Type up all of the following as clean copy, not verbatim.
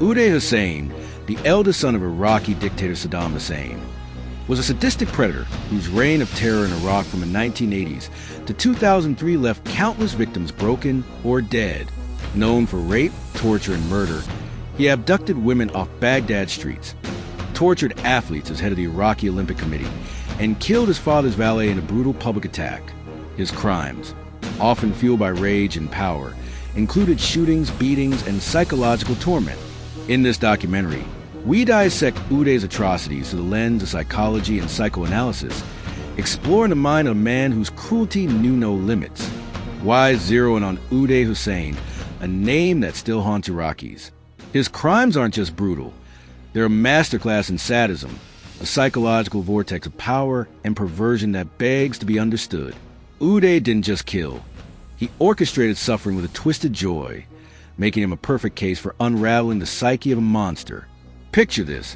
Uday Hussein, the eldest son of Iraqi dictator Saddam Hussein, was a sadistic predator whose reign of terror in Iraq from the 1980s to 2003 left countless victims broken or dead. Known for rape, torture, and murder, he abducted women off Baghdad streets, tortured athletes as head of the Iraqi Olympic Committee, and killed his father's valet in a brutal public attack. His crimes, often fueled by rage and power, included shootings, beatings, and psychological torment. In this documentary, we dissect Uday's atrocities through the lens of psychology and psychoanalysis, exploring the mind of a man whose cruelty knew no limits. Why zero in on Uday Hussein, a name that still haunts Iraqis? His crimes aren't just brutal. They're a masterclass in sadism, a psychological vortex of power and perversion that begs to be understood. Uday didn't just kill. He orchestrated suffering with a twisted joy, making him a perfect case for unraveling the psyche of a monster. Picture this: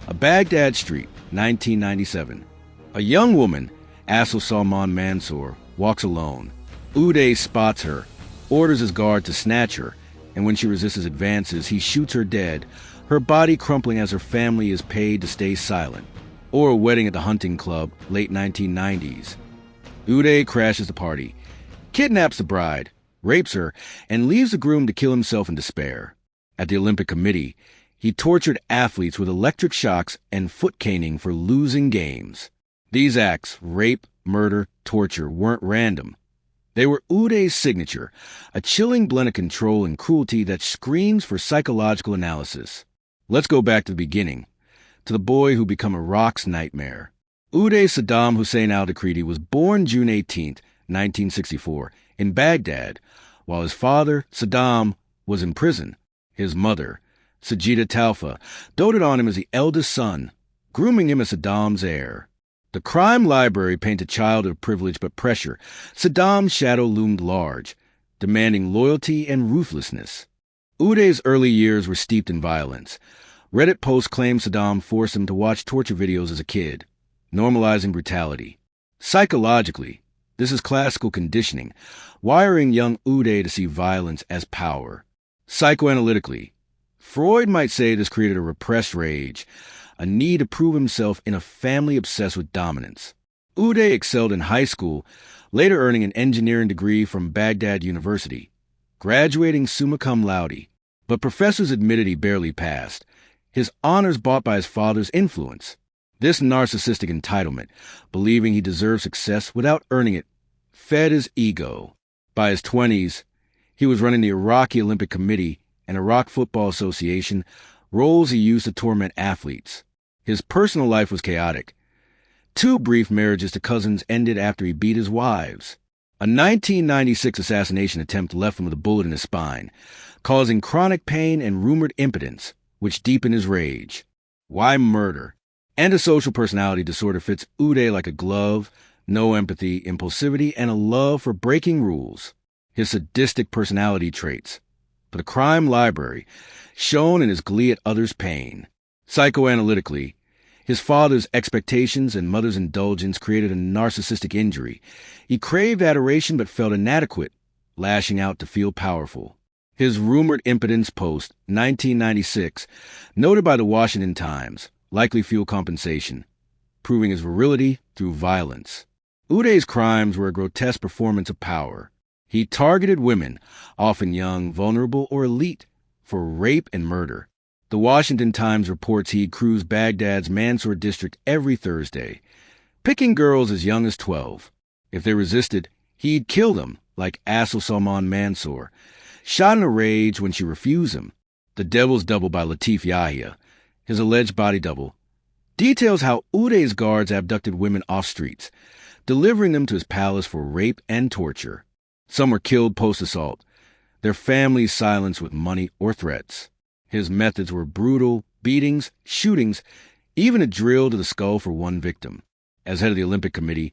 a Baghdad street, 1997. A young woman, Asil Salman Mansour, walks alone. Uday spots her, orders his guard to snatch her, and when she resists his advances, he shoots her dead, her body crumpling as her family is paid to stay silent. Or a wedding at the hunting club, late 1990s. Uday crashes the party, kidnaps the bride, rapes her, and leaves the groom to kill himself in despair. At the Olympic Committee, he tortured athletes with electric shocks and foot caning for losing games. These acts, rape, murder, torture, weren't random. They were Uday's signature, a chilling blend of control and cruelty that screams for psychological analysis. Let's go back to the beginning, to the boy who became Iraq's nightmare. Uday Saddam Hussein al-Akridi was born June 18, 1964, in Baghdad, while his father, Saddam, was in prison. His mother, Sajida Talfa, doted on him as the eldest son, grooming him as Saddam's heir. The crime library painted a child of privilege but pressure. Saddam's shadow loomed large, demanding loyalty and ruthlessness. Uday's early years were steeped in violence. Reddit posts claim Saddam forced him to watch torture videos as a kid, normalizing brutality. Psychologically, this is classical conditioning, wiring young Uday to see violence as power. Psychoanalytically, Freud might say this created a repressed rage, a need to prove himself in a family obsessed with dominance. Uday excelled in high school, later earning an engineering degree from Baghdad University, graduating summa cum laude, but professors admitted he barely passed, his honors bought by his father's influence. This narcissistic entitlement, believing he deserved success without earning it, fed his ego. By his 20s, he was running the Iraqi Olympic Committee and Iraq Football Association, roles he used to torment athletes. His personal life was chaotic. 2 brief marriages to cousins ended after he beat his wives. A 1996 assassination attempt left him with a bullet in his spine, causing chronic pain and rumored impotence, which deepened his rage. Why murder? Antisocial personality disorder fits Uday like a glove: no empathy, impulsivity, and a love for breaking rules. His sadistic personality traits. But a crime library, shown in his glee at others' pain. Psychoanalytically, his father's expectations and mother's indulgence created a narcissistic injury. He craved adoration but felt inadequate, lashing out to feel powerful. His rumored impotence post, 1996, noted by the Washington Times, likely fueled compensation, proving his virility through violence. Uday's crimes were a grotesque performance of power. He targeted women, often young, vulnerable, or elite, for rape and murder. The Washington Times reports he'd cruise Baghdad's Mansour district every Thursday, picking girls as young as 12. If they resisted, he'd kill them, like Asil Salman Mansour, shot in a rage when she refused him. The Devil's Double by Latif Yahya, his alleged body double, details how Uday's guards abducted women off streets, delivering them to his palace for rape and torture. Some were killed post-assault, their families silenced with money or threats. His methods were brutal: beatings, shootings, even a drill to the skull for one victim. As head of the Olympic Committee,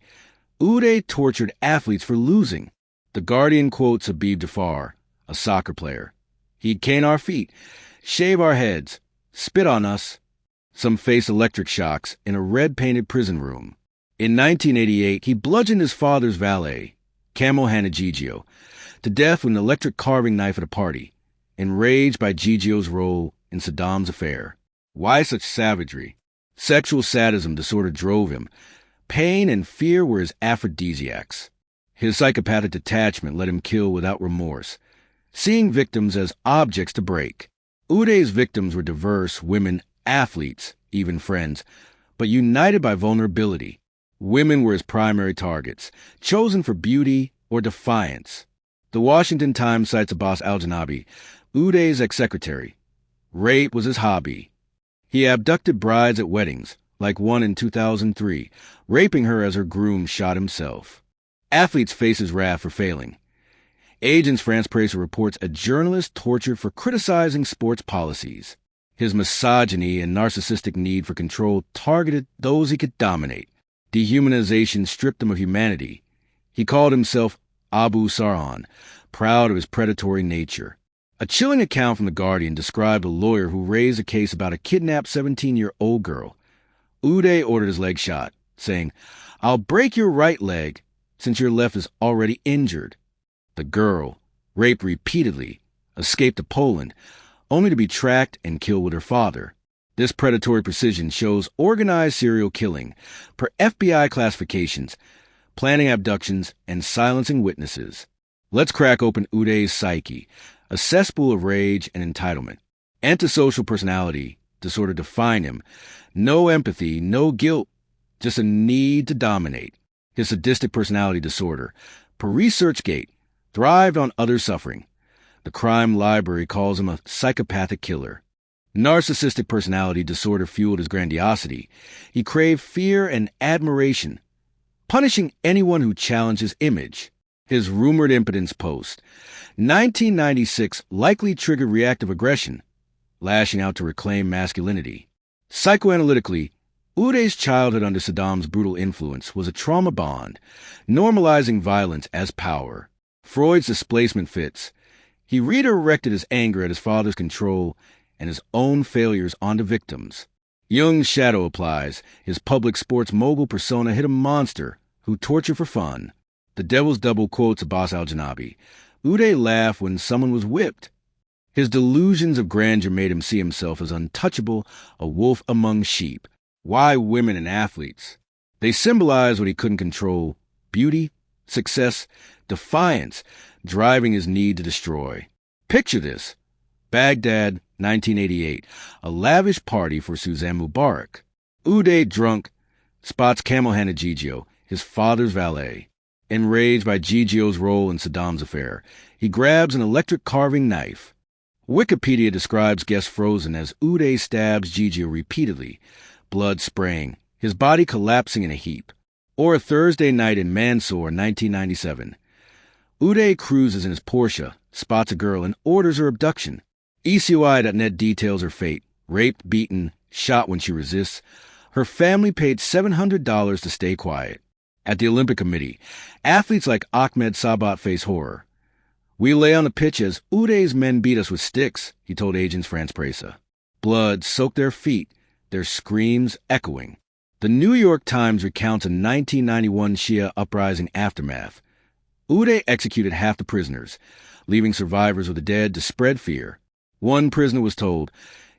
Uday tortured athletes for losing. The Guardian quotes Habib Jafar, a soccer player. He'd cane our feet, shave our heads, spit on us. Some faced electric shocks in a red-painted prison room. In 1988, he bludgeoned his father's valet, Camel Hanagigio, to death with an electric carving knife at a party. Enraged by Gigio's role, in Saddam's affair. Why such savagery? Sexual sadism disorder drove him. Pain and fear were his aphrodisiacs. His psychopathic detachment let him kill without remorse, seeing victims as objects to break. Uday's victims were diverse women, athletes, even friends, but united by vulnerability. Women were his primary targets, chosen for beauty or defiance. The Washington Times cites Abbas al-Janabi, Uday's ex-secretary. Rape was his hobby. He abducted brides at weddings, like one in 2003, raping her as her groom shot himself. Athletes face his wrath for failing. Agence France-Presse reports a journalist tortured for criticizing sports policies. His misogyny and narcissistic need for control targeted those he could dominate. Dehumanization stripped him of humanity. He called himself Abu Sarhan, proud of his predatory nature. A chilling account from The Guardian described a lawyer who raised a case about a kidnapped 17-year-old girl. Uday ordered his leg shot, saying, "I'll break your right leg since your left is already injured." The girl, raped repeatedly, escaped to Poland, only to be tracked and killed with her father. This predatory precision shows organized serial killing, per FBI classifications, planning abductions, and silencing witnesses. Let's crack open Uday's psyche, a cesspool of rage and entitlement. Antisocial personality disorder defined him. No empathy, no guilt, just a need to dominate. His sadistic personality disorder, per ResearchGate, thrived on others' suffering. The crime library calls him a psychopathic killer. Narcissistic personality disorder fueled his grandiosity. He craved fear and admiration, punishing anyone who challenged his image. His rumored impotence post, 1996, likely triggered reactive aggression, lashing out to reclaim masculinity. Psychoanalytically, Uday's childhood under Saddam's brutal influence was a trauma bond, normalizing violence as power. Freud's displacement fits. He redirected his anger at his father's control and his own failures onto victims. Jung's shadow applies. His public sports mogul persona hit a monster who tortured for fun. The Devil's Double quotes Abbas al-Janabi. Uday laughed when someone was whipped. His delusions of grandeur made him see himself as untouchable, a wolf among sheep. Why women and athletes? They symbolize what he couldn't control: beauty, success, defiance, driving his need to destroy. Picture this. Baghdad, 1988, a lavish party for Suzanne Mubarak. Uday, drunk, spots camel-handed Gigio, his father's valet. Enraged by Gigio's role in Saddam's affair, he grabs an electric carving knife. Wikipedia describes guest frozen as Uday stabs Gigio repeatedly, blood spraying, his body collapsing in a heap. Or a Thursday night in Mansour, 1997. Uday cruises in his Porsche, spots a girl, and orders her abduction. ECOI.net details her fate: raped, beaten, shot when she resists. Her family paid $700 to stay quiet. At the Olympic Committee, athletes like Ahmed Sabat face horror. "We lay on the pitch as Uday's men beat us with sticks," he told Agence France-Presse. Blood soaked their feet, their screams echoing. The New York Times recounts a 1991 Shia uprising aftermath. Uday executed half the prisoners, leaving survivors of the dead to spread fear. One prisoner was told,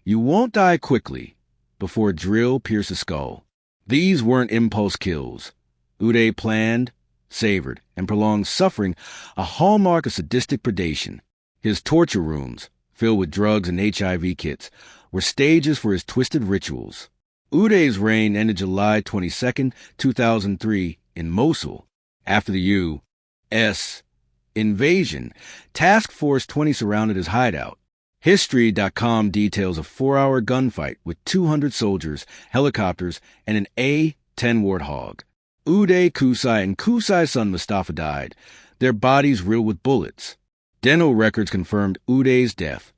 "You won't die quickly," before a drill pierced his skull. These weren't impulse kills. Uday planned, savored, and prolonged suffering, a hallmark of sadistic predation. His torture rooms, filled with drugs and HIV kits, were stages for his twisted rituals. Uday's reign ended July 22, 2003, in Mosul, after the U.S. invasion. Task Force 20 surrounded his hideout. History.com details a 4-hour gunfight with 200 soldiers, helicopters, and an A-10 Warthog. Uday, Qusay, and Qusay's son Mustafa died, their bodies riddled with bullets. Dental records confirmed Uday's death.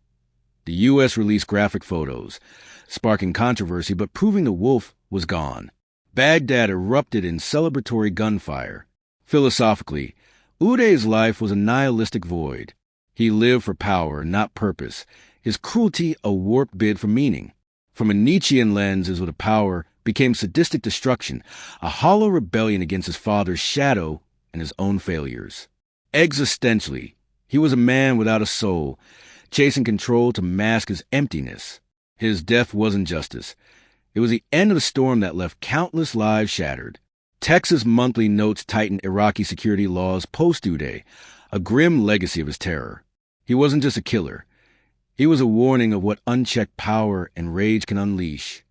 The U.S. released graphic photos, sparking controversy but proving the wolf was gone. Baghdad erupted in celebratory gunfire. Philosophically, Uday's life was a nihilistic void. He lived for power, not purpose, his cruelty a warped bid for meaning. From a Nietzschean lens, his will to power became sadistic destruction, a hollow rebellion against his father's shadow and his own failures. Existentially, he was a man without a soul, chasing control to mask his emptiness. His death wasn't justice. It was the end of the storm that left countless lives shattered. Texas Monthly notes tightened Iraqi security laws post-Uday, a grim legacy of his terror. He wasn't just a killer. He was a warning of what unchecked power and rage can unleash.